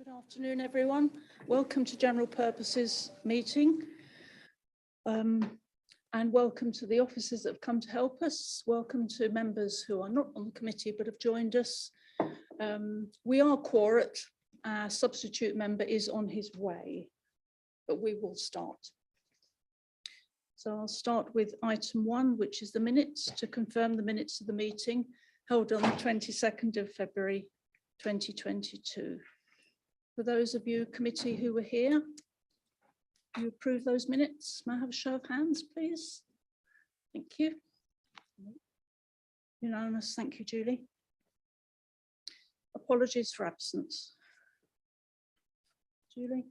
Good afternoon, everyone. Welcome to General Purposes meeting. And welcome to the officers that have come to help us. Welcome to members who are not on the committee but have joined us. We are quorate. Our substitute member is on his way, but we will start. So I'll start with item 1, which is the minutes, to confirm the minutes of the meeting held on the 22nd of February 2022. For those of you committee who were here, do you approve those minutes? May I have a show of hands, please? Thank you. Unanimous. Thank you, Julie. Apologies for absence. Julie?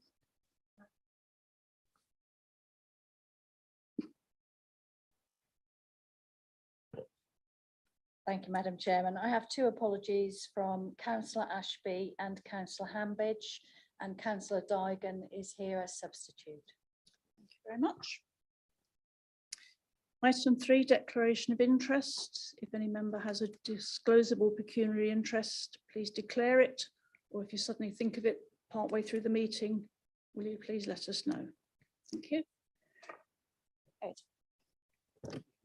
Thank you, Madam Chairman. I have 2 apologies from Councillor Ashby and Councillor Hambidge, and Councillor Dygan is here as substitute. Thank you very much. Item 3, declaration of interest. If any member has a disclosable pecuniary interest, please declare it, or if you suddenly think of it partway through the meeting, will you please let us know? Thank you. Ed.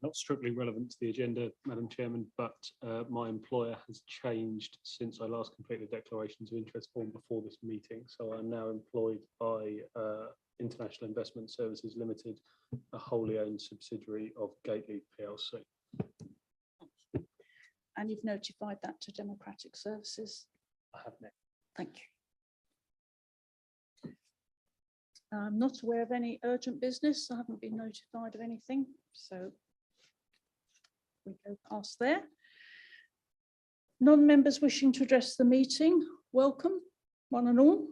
Not strictly relevant to the agenda, Madam Chairman, but my employer has changed since I last completed a declaration of interest form before this meeting. So I'm now employed by International Investment Services Limited, a wholly owned subsidiary of Gately PLC. And you've notified that to Democratic Services? I have now. Thank you. I'm not aware of any urgent business. I haven't been notified of anything, so we go past there. Non-members wishing to address the meeting, welcome, one and all.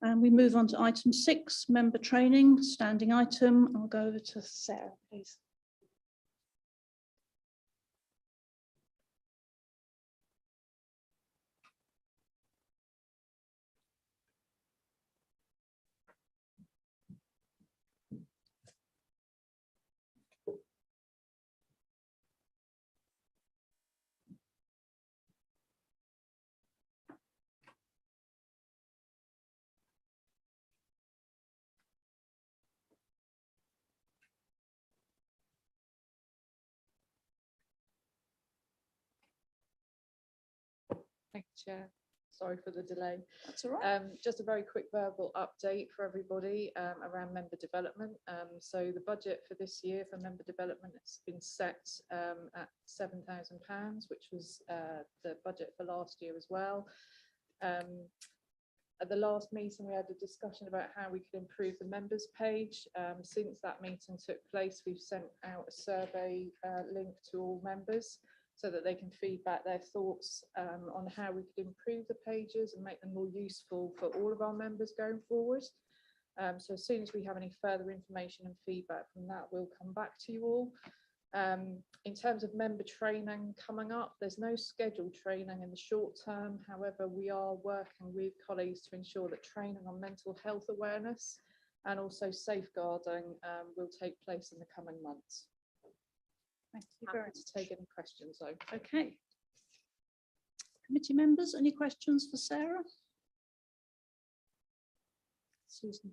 And we move on to item 6, member training, standing item. I'll go over to Sarah, please. Thank you, Chair. Sorry for the delay. That's all right. Just a very quick verbal update for everybody around member development. So the budget for this year for member development has been set at £7,000, which was the budget for last year as well. At the last meeting, we had a discussion about how we could improve the members page. Since that meeting took place, we've sent out a survey link to all members, so that they can feed back their thoughts on how we could improve the pages and make them more useful for all of our members going forward. So as soon as we have any further information and feedback from that, we'll come back to you all. In terms of member training coming up, there's no scheduled training in the short term. However, we are working with colleagues to ensure that training on mental health awareness and also safeguarding will take place in the coming months. Thank you very Happy much. to take any questions though. Okay. Committee members, any questions for Sarah? Susan.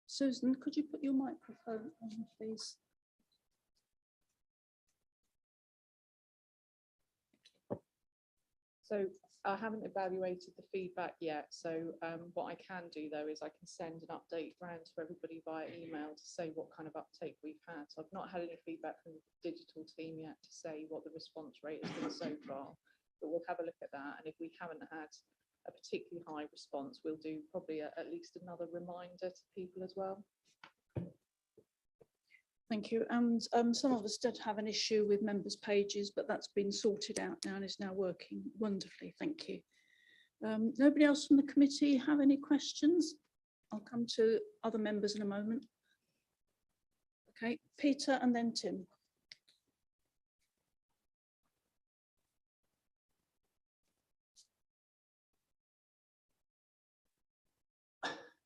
Susan, could you put your microphone on, please? So I haven't evaluated the feedback yet. So what I can do though is I can send an update round to everybody via email to say what kind of uptake we've had. So I've not had any feedback from the digital team yet to say what the response rate has been so far, but we'll have a look at that. And if we haven't had a particularly high response, we'll do probably at least another reminder to people as well. Thank you. And some of us did have an issue with members' pages, but that's been sorted out now and is now working wonderfully. Thank you. Nobody else from the committee have any questions? I'll come to other members in a moment. Okay, Peter and then Tim.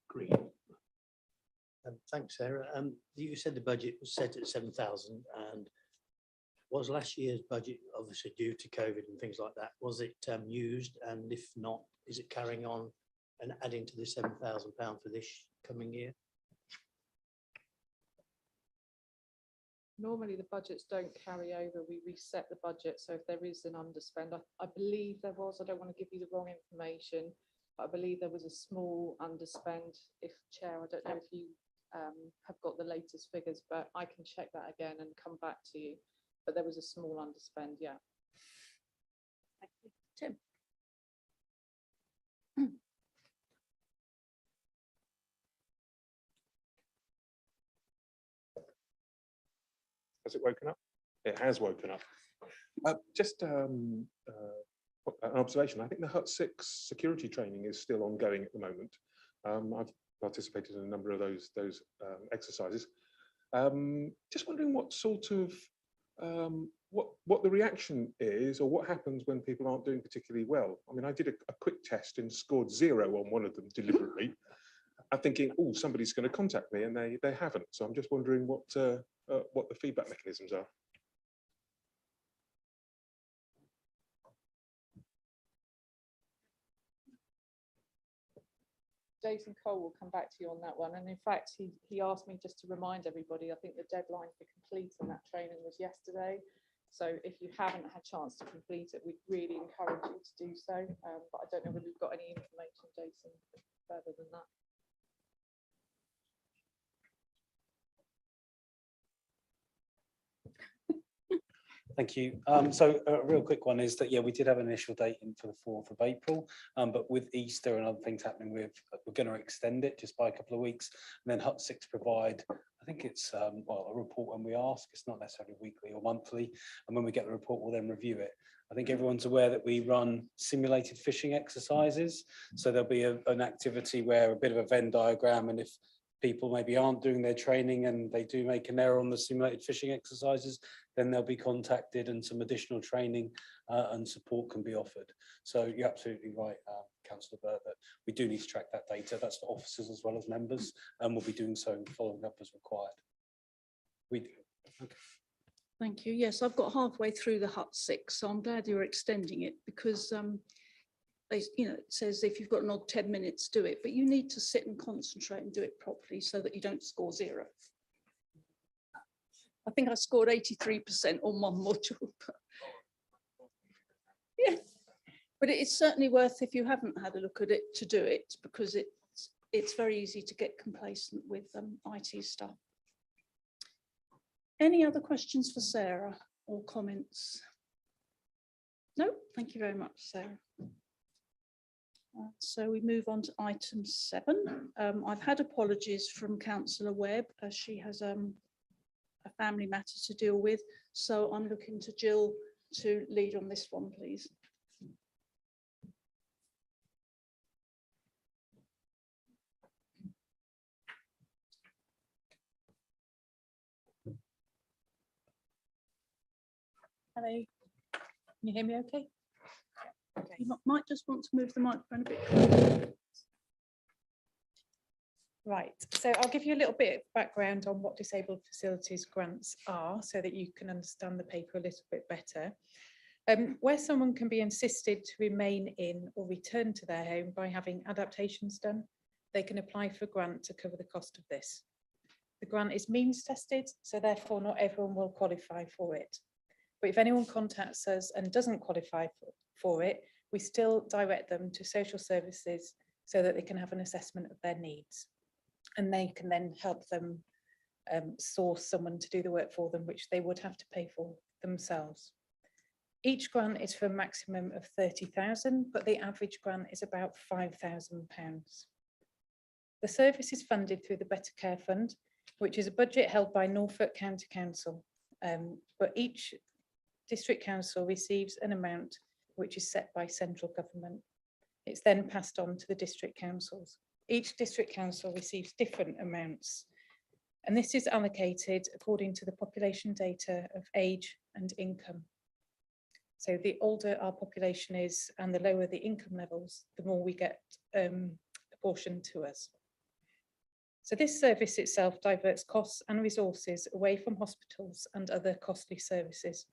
Green. Thanks, Sarah. You said the budget was set at 7,000, and was last year's budget, obviously due to COVID and things like that, was it used? And if not, is it carrying on and adding to the £7,000 for this coming year? Normally the budgets don't carry over. We reset the budget. So if there is an underspend, I believe there was, I don't want to give you the wrong information, but I believe there was a small underspend. If Chair, I don't know if you have got the latest figures, but I can check that again and come back to you. But there was a small underspend, yeah. Thank you. Tim. Has it woken up? It has woken up. Just an observation. I think the Hut 6 security training is still ongoing at the moment. I've participated in a number of those exercises. Just wondering what sort of what the reaction is, or what happens when people aren't doing particularly well. I mean, I did a quick test and scored 0 on one of them deliberately. I'm thinking, oh, somebody's going to contact me, and they haven't. So I'm just wondering what the feedback mechanisms are. Jason Cole will come back to you on that one. And in fact, he asked me just to remind everybody, I think the deadline for completing that training was yesterday. So if you haven't had a chance to complete it, we'd really encourage you to do so. But I don't know whether you've got any information, Jason, further than that. Thank you. So a real quick one is that, yeah, we did have an initial date in for the 4th of April, but with Easter and other things happening, we're going to extend it just by a couple of weeks. And then Hut 6 provide, I think it's well, a report when we ask. It's not necessarily weekly or monthly. And when we get the report, we'll then review it. I think everyone's aware that we run simulated fishing exercises. So there'll be an activity where a bit of a Venn diagram, and if people maybe aren't doing their training and they do make an error on the simulated fishing exercises, then they'll be contacted and some additional training and support can be offered. So you're absolutely right, Councillor Burt, that we do need to track that data. That's for officers as well as members, and we'll be doing so and following up as required. We do. Okay. Thank you. Yes, I've got halfway through the Hut 6, so I'm glad you're extending it, because it says if you've got an odd 10 minutes, do it, but you need to sit and concentrate and do it properly so that you don't score 0. I think I scored 83% on one module. Yeah, but it's certainly worth, if you haven't had a look at it, to do it, because it's very easy to get complacent with IT stuff. Any other questions for Sarah or comments? No, thank you very much, Sarah. So we move on to item 7. I've had apologies from Councillor Webb, as she has a family matter to deal with. So I'm looking to Jill to lead on this one, please. Hello, can you hear me okay? Okay. You might just want to move the microphone a bit closer. Right, so I'll give you a little bit of background on what disabled facilities grants are so that you can understand the paper a little bit better. Where someone can be insisted to remain in or return to their home by having adaptations done, they can apply for a grant to cover the cost of this. The grant is means tested, so therefore not everyone will qualify for it. But if anyone contacts us and doesn't qualify for it, we still direct them to social services so that they can have an assessment of their needs. And they can then help them source someone to do the work for them, which they would have to pay for themselves. Each grant is for a maximum of 30,000, but the average grant is about £5,000. The service is funded through the Better Care Fund, which is a budget held by Norfolk County Council, but each district council receives an amount which is set by central government. It's then passed on to the district councils. Each district council receives different amounts, and this is allocated according to the population data of age and income. So the older our population is and the lower the income levels, the more we get apportioned to us. So this service itself diverts costs and resources away from hospitals and other costly services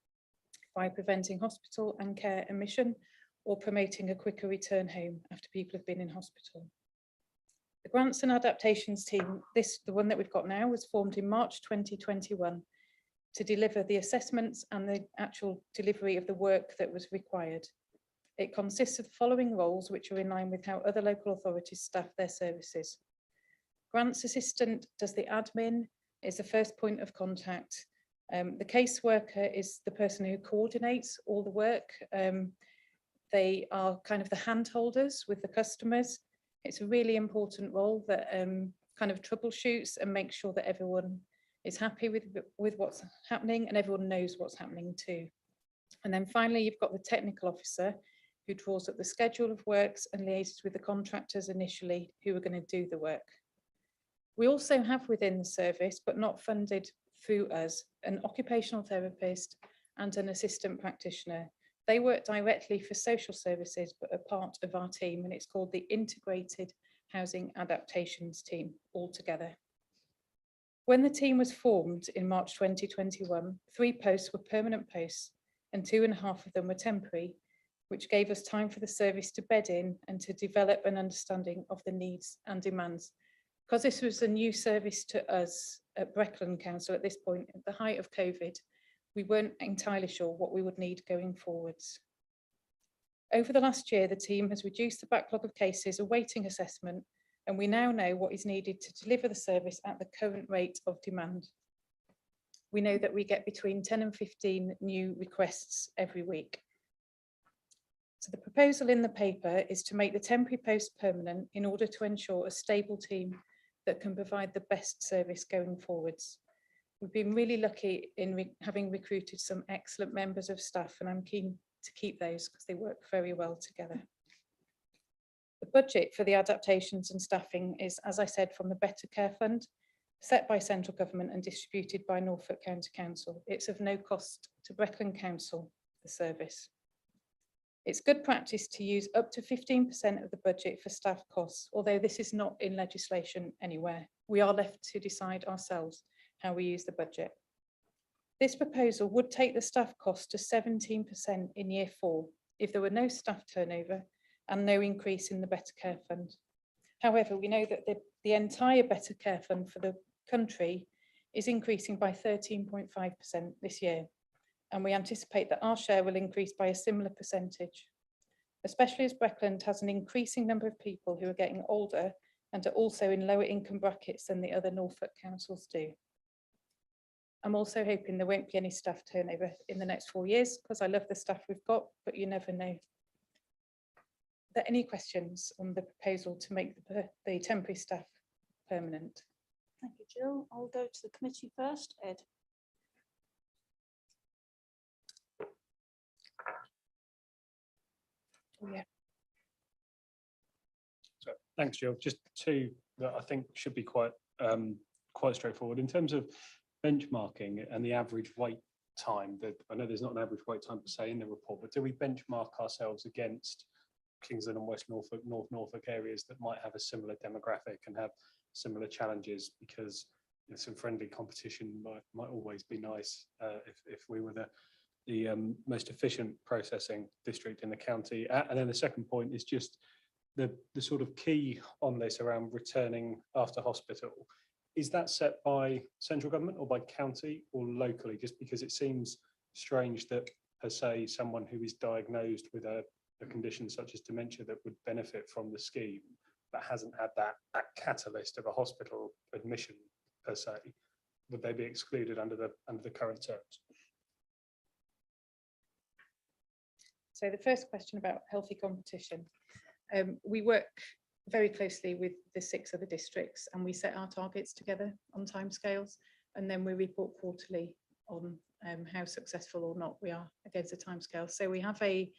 by preventing hospital and care admission or promoting a quicker return home after people have been in hospital. The grants and adaptations team, the one that we've got now, was formed in March 2021 to deliver the assessments and the actual delivery of the work that was required. It consists of the following roles, which are in line with how other local authorities staff their services. Grants assistant does the admin, is the first point of contact. The caseworker is the person who coordinates all the work. They are kind of the hand holders with the customers. It's a really important role that kind of troubleshoots and makes sure that everyone is happy with what's happening and everyone knows what's happening too. And then finally, you've got the technical officer who draws up the schedule of works and liaises with the contractors initially who are going to do the work. We also have within the service, but not funded through us, an occupational therapist and an assistant practitioner. They work directly for social services, but are part of our team, and it's called the Integrated Housing Adaptations Team altogether. When the team was formed in March 2021, 3 posts were permanent posts and 2.5 of them were temporary, which gave us time for the service to bed in and to develop an understanding of the needs and demands. Because this was a new service to us at Breckland Council at this point, at the height of COVID, we weren't entirely sure what we would need going forwards. Over the last year, the team has reduced the backlog of cases awaiting assessment, and we now know what is needed to deliver the service at the current rate of demand. We know that we get between 10 and 15 new requests every week. So the proposal in the paper is to make the temporary post permanent in order to ensure a stable team that can provide the best service going forwards. We've been really lucky in having recruited some excellent members of staff, and I'm keen to keep those because they work very well together. The budget for the adaptations and staffing is, as I said, from the Better Care Fund, set by central government and distributed by Norfolk County Council. It's of no cost to Breckland Council, the service. It's good practice to use up to 15% of the budget for staff costs, although this is not in legislation anywhere. We are left to decide ourselves how we use the budget. This proposal would take the staff cost to 17% in year 4 if there were no staff turnover and no increase in the Better Care Fund. However, we know that the entire Better Care Fund for the country is increasing by 13.5% this year, and we anticipate that our share will increase by a similar percentage, especially as Breckland has an increasing number of people who are getting older and are also in lower income brackets than the other Norfolk councils do. I'm also hoping there won't be any staff turnover in the next 4 years because I love the staff we've got, but you never know. Are there any questions on the proposal to make the temporary staff permanent? Thank you, Jill. I'll go to the committee first. Ed. Oh, yeah. So, thanks, Jill. Just 2 that I think should be quite straightforward in terms of benchmarking and the average wait time. That I know there's not an average wait time per se in the report, but do we benchmark ourselves against Kingsland and West Norfolk, North Norfolk areas that might have a similar demographic and have similar challenges? Because some friendly competition might always be nice if we were the most efficient processing district in the county. And then the second point is just the sort of key on this around returning after hospital. Is that set by central government or by county or locally? Just because it seems strange that per se someone who is diagnosed with a condition such as dementia that would benefit from the scheme but hasn't had that catalyst of a hospital admission per se, would they be excluded under the current terms? So the first question about healthy competition. We work very closely with the 6 other districts and we set our targets together on timescales, and then we report quarterly on how successful or not we are against the timescale. So we have a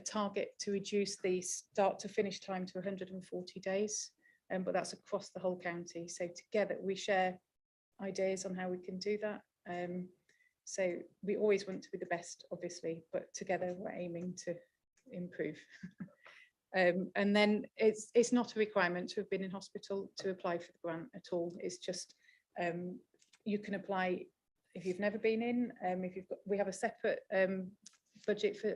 target to reduce the start to finish time to 140 days, but that's across the whole county. So together we share ideas on how we can do that. So we always want to be the best, obviously, but together we're aiming to improve. And then it's not a requirement to have been in hospital to apply for the grant at all. It's just you can apply if you've never been in. If you've got, we have a separate budget for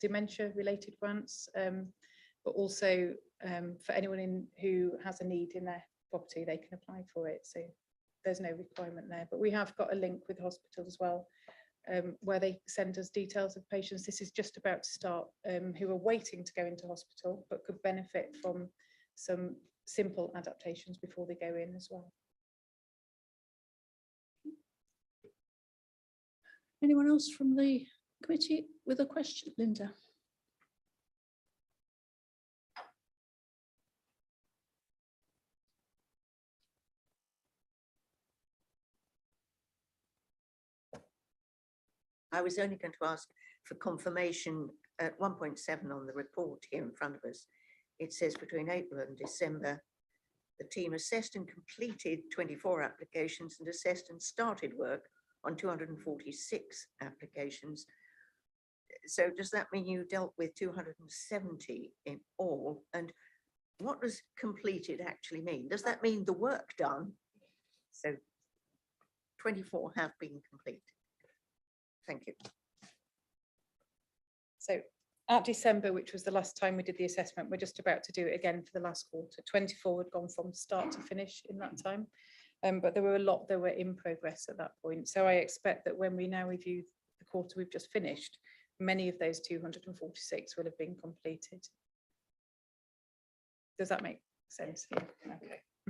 dementia related grants, but also for anyone who has a need in their property, they can apply for it. So there's no requirement there, but we have got a link with the hospital as well, where they send us details of patients. This is just about to start, who are waiting to go into hospital, but could benefit from some simple adaptations before they go in as well. Anyone else from the committee with a question? Linda. I was only going to ask for confirmation at 1.7 on the report here in front of us. It says between April and December, the team assessed and completed 24 applications and assessed and started work on 246 applications. So does that mean you dealt with 270 in all? And what does completed actually mean? Does that mean the work done? So 24 have been completed. Thank you. So at December, which was the last time we did the assessment, we're just about to do it again for the last quarter. 24 had gone from start to finish in that time. But there were a lot that were in progress at that point. So I expect that when we now review the quarter we've just finished, many of those 246 will have been completed. Does that make sense? Yeah. Okay. Thank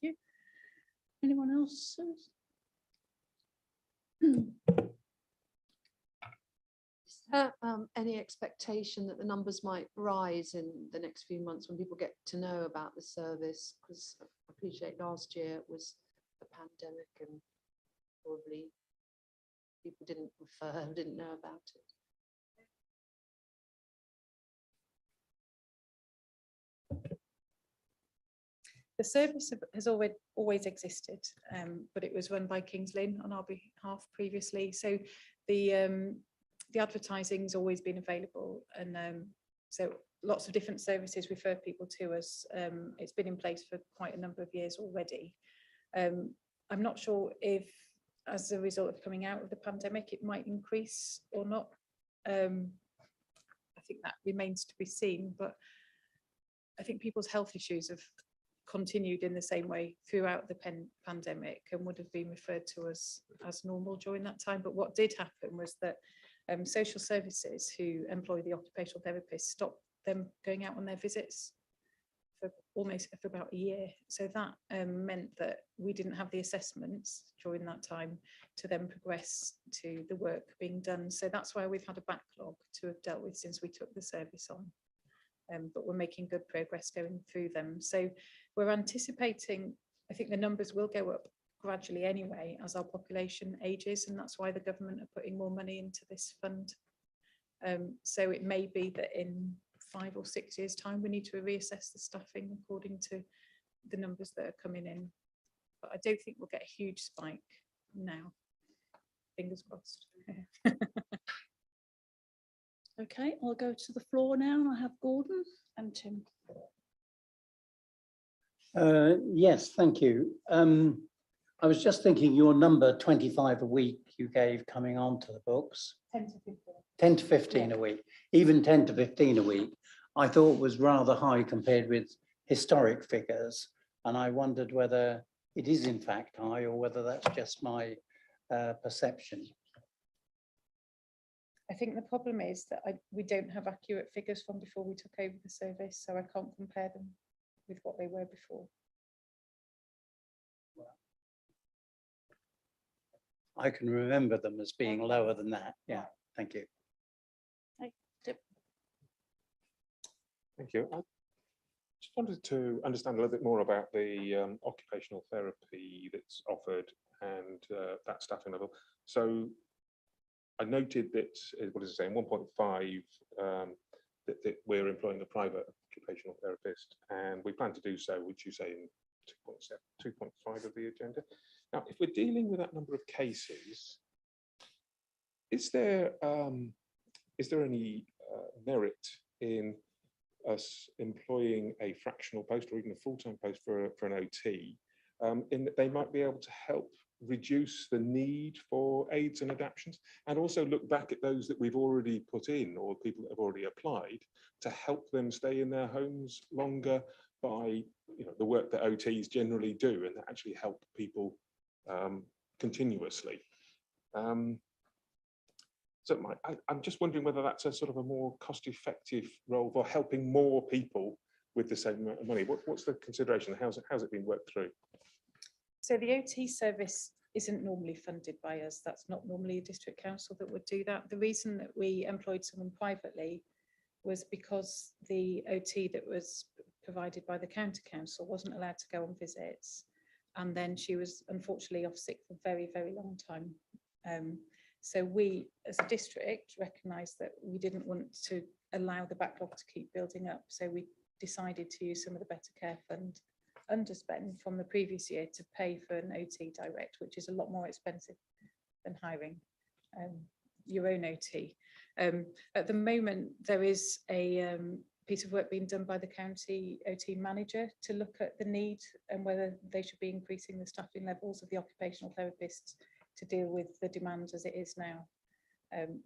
you. Anyone else? Any expectation that the numbers might rise in the next few months when people get to know about the service? Because I appreciate last year it was a pandemic and probably people didn't know about it. The service has always existed, but it was run by Kings Lynn on our behalf previously. So the advertising's always been available, and so lots of different services refer people to us. It's been in place for quite a number of years already. I'm not sure if, as a result of coming out of the pandemic, it might increase or not. I think that remains to be seen, but I think people's health issues have continued in the same way throughout the pandemic and would have been referred to as normal during that time. But what did happen was that social services who employ the occupational therapists stopped them going out on their visits for about a year. So that meant that we didn't have the assessments during that time to then progress to the work being done. So that's why we've had a backlog to have dealt with since we took the service on. But we're making good progress going through them. So we're anticipating, I think the numbers will go up gradually anyway as our population ages, and that's why the government are putting more money into this fund. So it may be that in 5 or 6 years' time we need to reassess the staffing according to the numbers that are coming in. But I don't think we'll get a huge spike now. Fingers crossed. Okay, I'll go to the floor now, and I have Gordon and Tim. Yes, thank you. I was just thinking your number 25 a week you gave coming onto the books. 10 to 15. 10 to 15 Yeah. a week, even 10 to 15 a week, I thought was rather high compared with historic figures. And I wondered whether it is in fact high or whether that's just my perception. I think the problem is that we don't have accurate figures from before we took over the service, so I can't compare them with what they were before. I can remember them as being lower than that. Yeah, thank you. Thank you. I just wanted to understand a little bit more about the occupational therapy that's offered and that staffing level. So I noted that, what is it saying, 1.5, that we're employing a private occupational therapist, and we plan to do so, which you say in 2.5 of the agenda. Now, if we're dealing with that number of cases, is there any merit in us employing a fractional post or even a full-time post for an OT, in that they might be able to help reduce the need for aids and adaptions, and also look back at those that we've already put in or people that have already applied to help them stay in their homes longer by the work that OTs generally do and that actually help people continuously. So I'm just wondering whether that's a sort of a more cost-effective role for helping more people with the same amount of money. What's the consideration? How's it been worked through? So the OT service isn't normally funded by us. That's not normally a district council that would do that. The reason that we employed someone privately was because the OT that was provided by the county council wasn't allowed to go on visits. And then she was unfortunately off sick for a very, very long time. So we, as a district, recognised that we didn't want to allow the backlog to keep building up. So we decided to use some of the Better Care Fund underspend from the previous year to pay for an OT direct, which is a lot more expensive than hiring your own OT. At the moment, there is a piece of work being done by the county OT manager to look at the need and whether they should be increasing the staffing levels of the occupational therapists to deal with the demand as it is now.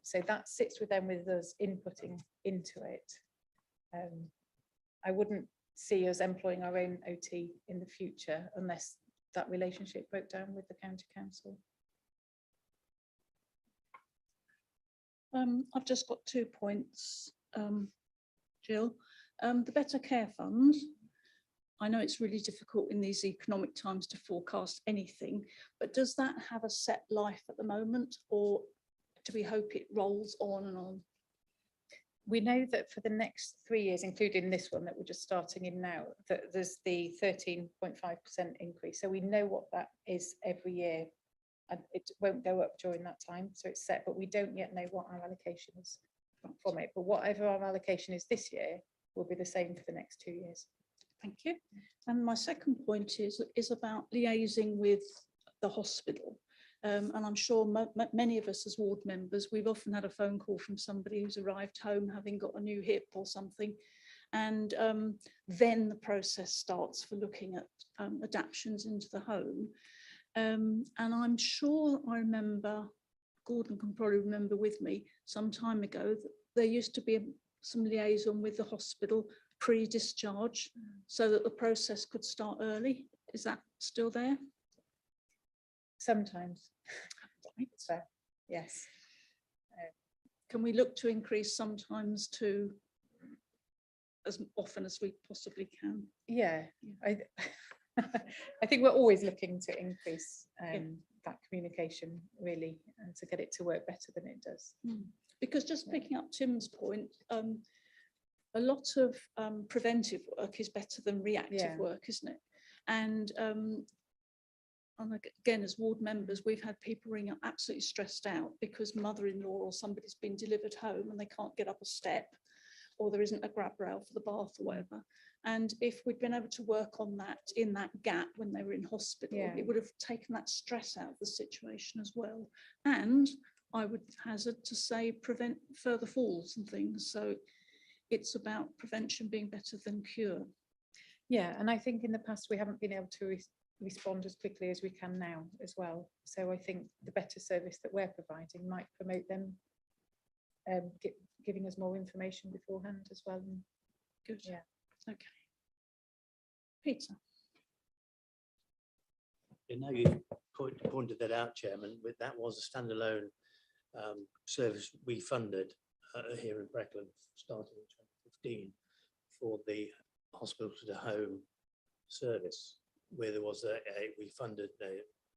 So that sits with them, with us inputting into it. I wouldn't see us employing our own OT in the future unless that relationship broke down with the county council. I've just got 2 points, Jill. The Better Care Fund, I know it's really difficult in these economic times to forecast anything, but does that have a set life at the moment, or do we hope it rolls on and on? We know that for the next 3 years, including this one that we're just starting in now, that there's the 13.5% increase. So we know what that is every year, and it won't go up during that time. So it's set, but we don't yet know what our allocation is from it. But whatever our allocation is this year will be the same for the next 2 years. Thank you. And my second point is about liaising with the hospital. And I'm sure many of us as ward members, we've often had a phone call from somebody who's arrived home having got a new hip or something. And then the process starts for looking at adaptions into the home. And I'm sure I remember, Gordon can probably remember with me, some time ago, that there used to be some liaison with the hospital pre-discharge so that the process could start early. Is that still there? Sometimes. So, yes. Can we look to increase sometimes to as often as we possibly can? Yeah, I think we're always looking to increase that communication, really, and to get it to work better than it does. Because just picking up Tim's point, a lot of preventive work is better than reactive work, isn't it? And again, as ward members, we've had people ring up absolutely stressed out because mother-in-law or somebody's been delivered home and they can't get up a step, or there isn't a grab rail for the bath or whatever. And if we'd been able to work on that in that gap when they were in hospital, it would have taken that stress out of the situation as well. And I would hazard to say prevent further falls and things. So it's about prevention being better than cure. Yeah, and I think in the past we haven't been able to respond as quickly as we can now as well. So I think the better service that we're providing might promote them giving us more information beforehand as well. Good. Yeah. Okay. Peter. You know, you pointed that out, Chairman, but that was a standalone service we funded here in Brecon, starting in 2015, for the hospital to home service, where there was we funded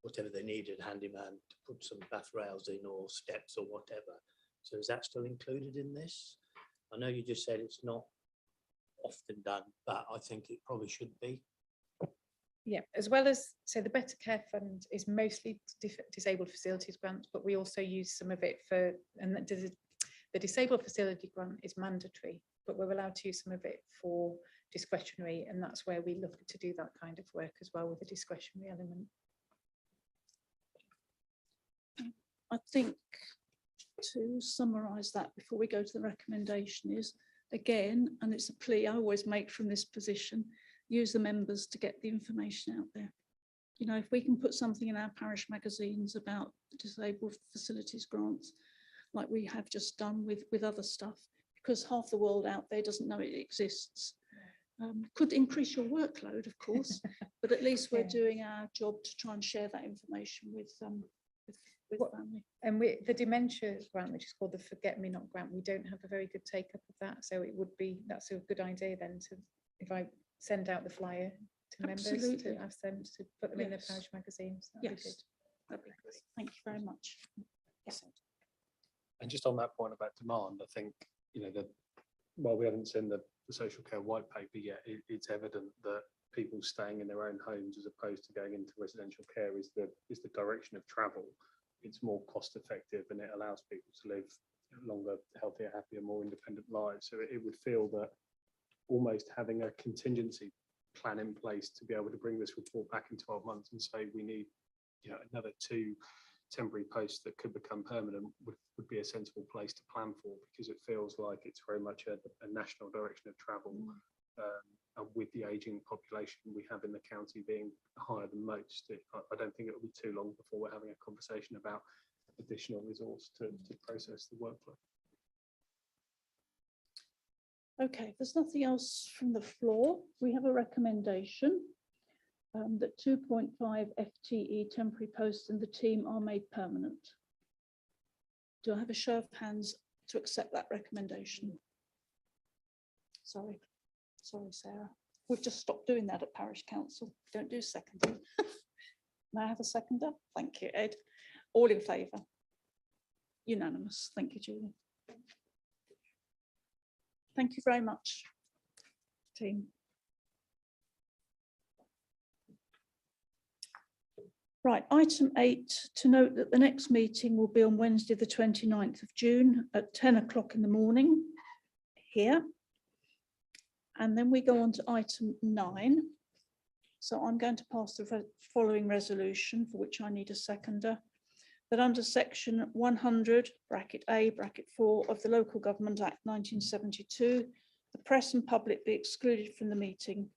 whatever they needed, handyman to put some bath rails in or steps or whatever. So is that still included in this? I know you just said it's not often done, but I think it probably should be. Yeah, as well as, so the Better Care Fund is mostly disabled facilities grants, but we also use some of it for, and the disabled facility grant is mandatory, but we're allowed to use some of it for discretionary, and that's where we look to do that kind of work as well, with a discretionary element. I think to summarise that before we go to the recommendation is again, and it's a plea I always make from this position, use the members to get the information out there. You know, if we can put something in our parish magazines about disabled facilities grants, like we have just done with other stuff, because half the world out there doesn't know it exists. Could increase your workload, of course, but at least we're Yeah. doing our job to try and share that information with family. And with the dementia grant, which is called the Forget Me Not grant, we don't have a very good take up of that. So it would be, that's a good idea then to, if I send out the flyer to members, Absolutely. to ask them to put them in the Yes. parish magazines. That'd be Yes. good. That'd be great. Thank you very much. Yes. And just on that point about demand, I think, you know, that while we haven't seen the social care white paper yet, it's evident that people staying in their own homes as opposed to going into residential care is the direction of travel. It's more cost effective and it allows people to live longer, healthier, happier, more independent lives. So it would feel that almost having a contingency plan in place to be able to bring this report back in 12 months and say we need, you know, another 2 temporary posts that could become permanent would be a sensible place to plan for, because it feels like it's very much a national direction of travel. And with the ageing population we have in the county being higher than most, I don't think it will be too long before we're having a conversation about additional resource to process the workflow. Okay, if there's nothing else from the floor, we have a recommendation that 2.5 FTE temporary posts in the team are made permanent. Do I have a show of hands to accept that recommendation? Sorry, Sarah. We've just stopped doing that at Parish Council. Don't do seconding. May I have a seconder? Thank you, Ed. All in favour? Unanimous. Thank you, Julie. Thank you very much, team. Right, item 8, to note that the next meeting will be on Wednesday, the 29th of June at 10 o'clock in the morning here. And then we go on to item 9. So I'm going to pass the following resolution, for which I need a seconder, that under section 100 bracket A bracket 4 of the Local Government Act 1972, the press and public be excluded from the meeting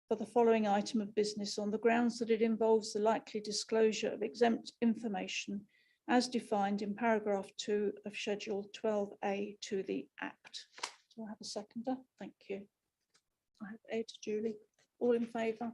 for the following item of business on the grounds that it involves the likely disclosure of exempt information as defined in paragraph 2 of Schedule 12A to the Act. Do I have a seconder? Thank you. I have Ed, Julie, all in favour?